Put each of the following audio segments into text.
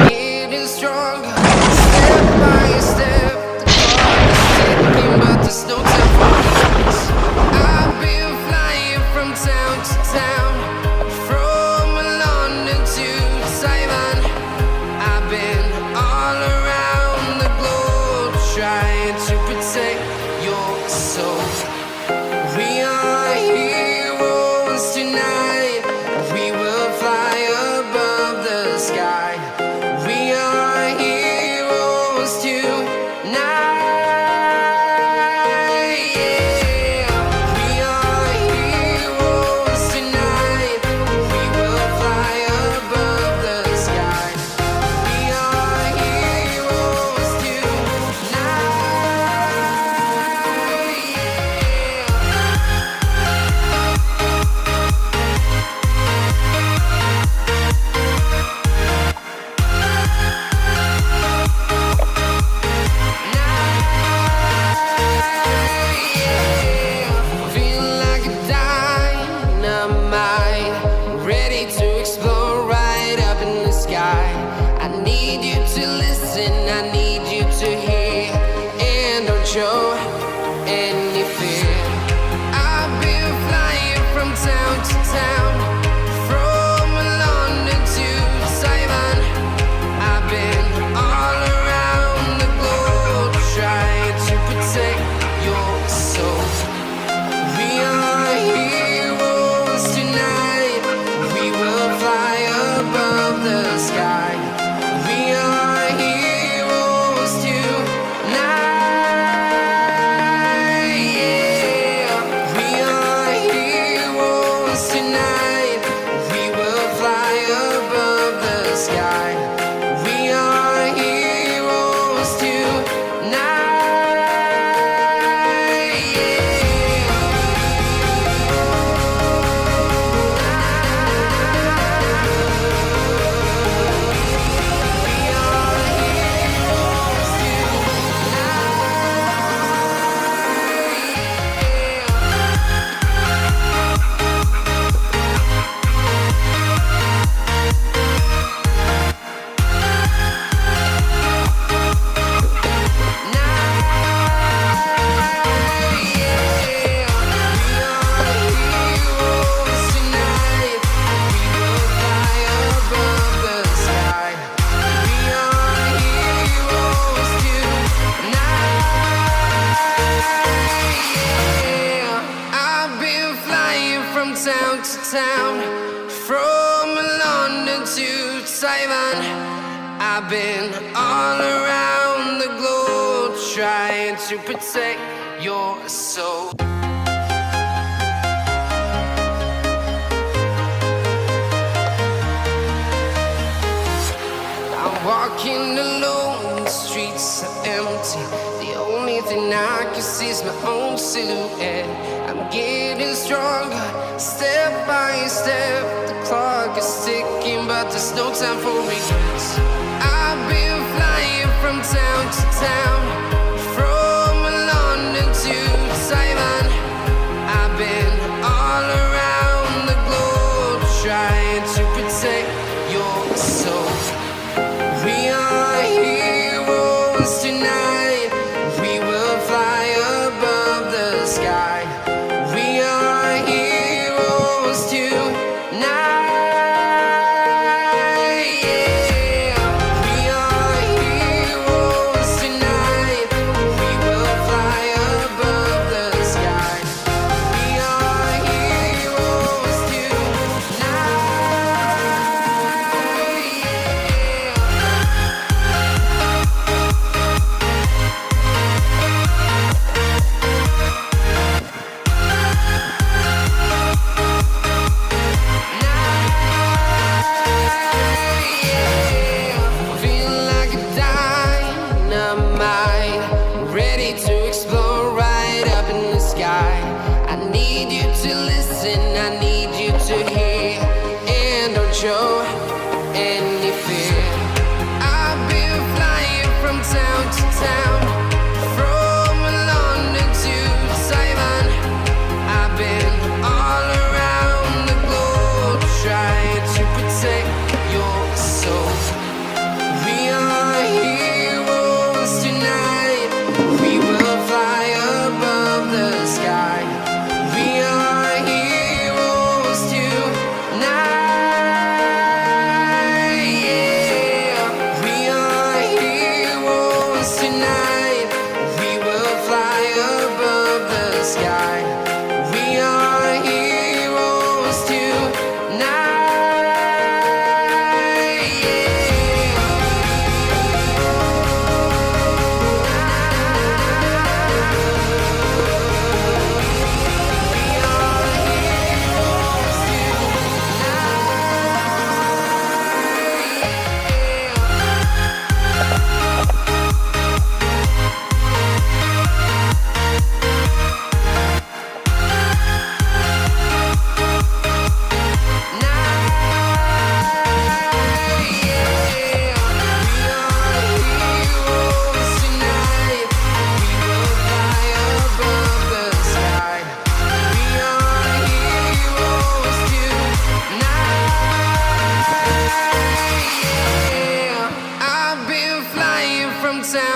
Getting stronger, step by step. The clock is ticking, but there's no time for us. I've been flying from town to town, from London to Taiwan. I've been all around the globe trying to protect your soul. We are heroes tonight. We will fly above the sky. We are heroes tonight. Yeah. We are heroes tonight. We will fly above the sky. We are heroes tonight. Feel like a dynamite, ready to explode right up in the sky. I need you to listen, I need you to hear, and don't show any fear. I've been flying from town to town, from London to Taiwan. I've been all around the globe trying to protect your soul. We are heroes tonight. We will fly above the sky. We are heroes tonight. Yeah. We are heroes tonight. We will fly above the sky. We are heroes tonight. I've been flying from town to town, from London to Taiwan. I've been all around the globe trying to protect your soul. I'm walking alone, the streets are empty. The only thing I can see is my own silhouette. I'm getting stronger, step by step. The clock is ticking, but there's no time for regrets. I've been flying from town to town, from London to Taiwan. I've been all around the globe trying to protect your soul. We are heroes tonight. We will fly above the sky. We are heroes tonight. Yeah. We are heroes tonight. We will fly above the sky. We are heroes so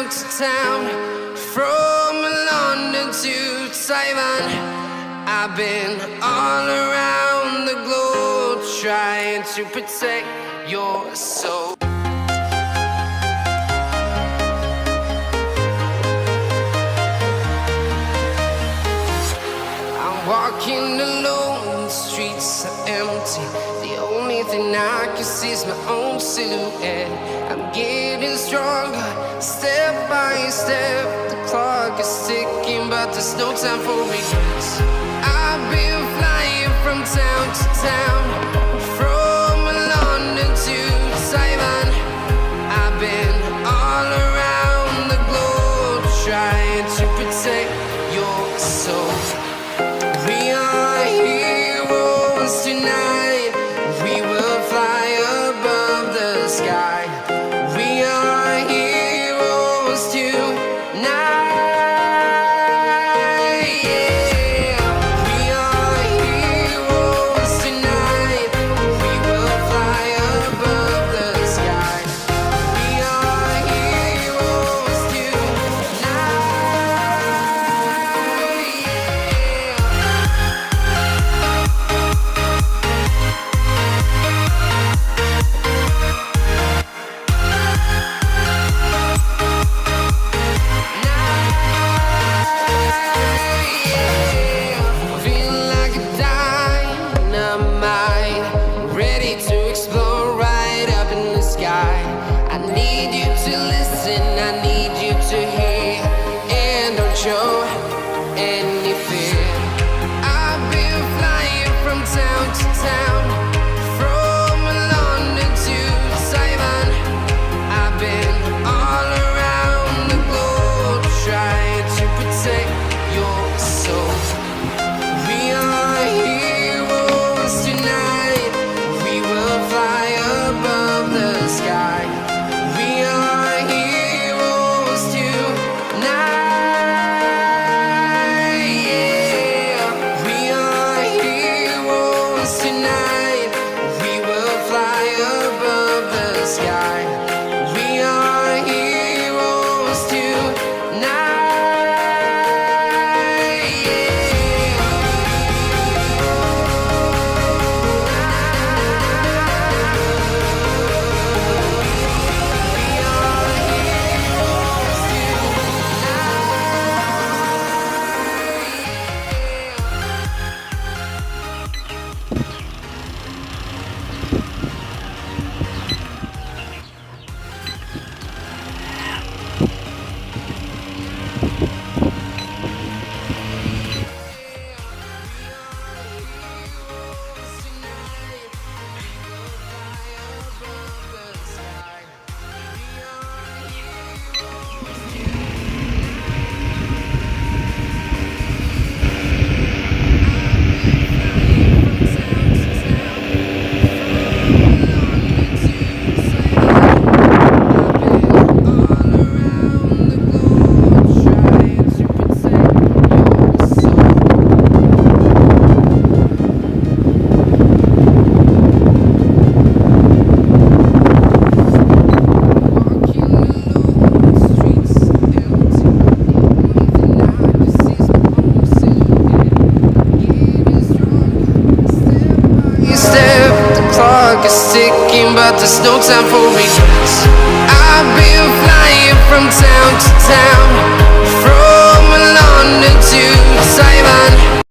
town to town, from London to Taiwan. I've been all around the globe trying to protect your soul. I'm walking alone, the streets are empty. The only thing I can see is my own silhouette. I'm getting stronger, step by step. The clock is ticking, but there's no time for regrets. I've been flying from town to town, from London to Taiwan. I've been all around the globe trying to protect your soul. We are heroes tonight. We will fly above the sky. We are heroes tonight. Yeah. We are heroes tonight. We will fly above the sky. We are heroes tonight. Feel like a dynamite, ready to explode right up in the sky. I need you to listen, I need you to hear, and don't show any fear. I've been flying from town to town, from London to Taiwan. I've been all around the globe trying to protect your soul. We are heroes tonight. We will fly above the sky. We are heroes tonight. Yeah. We are heroes tonight. We will fly above the sky. We are heroes tonight. Step, the clock is ticking, but there's no time for regrets. I've been flying from town to town, from London to Taiwan.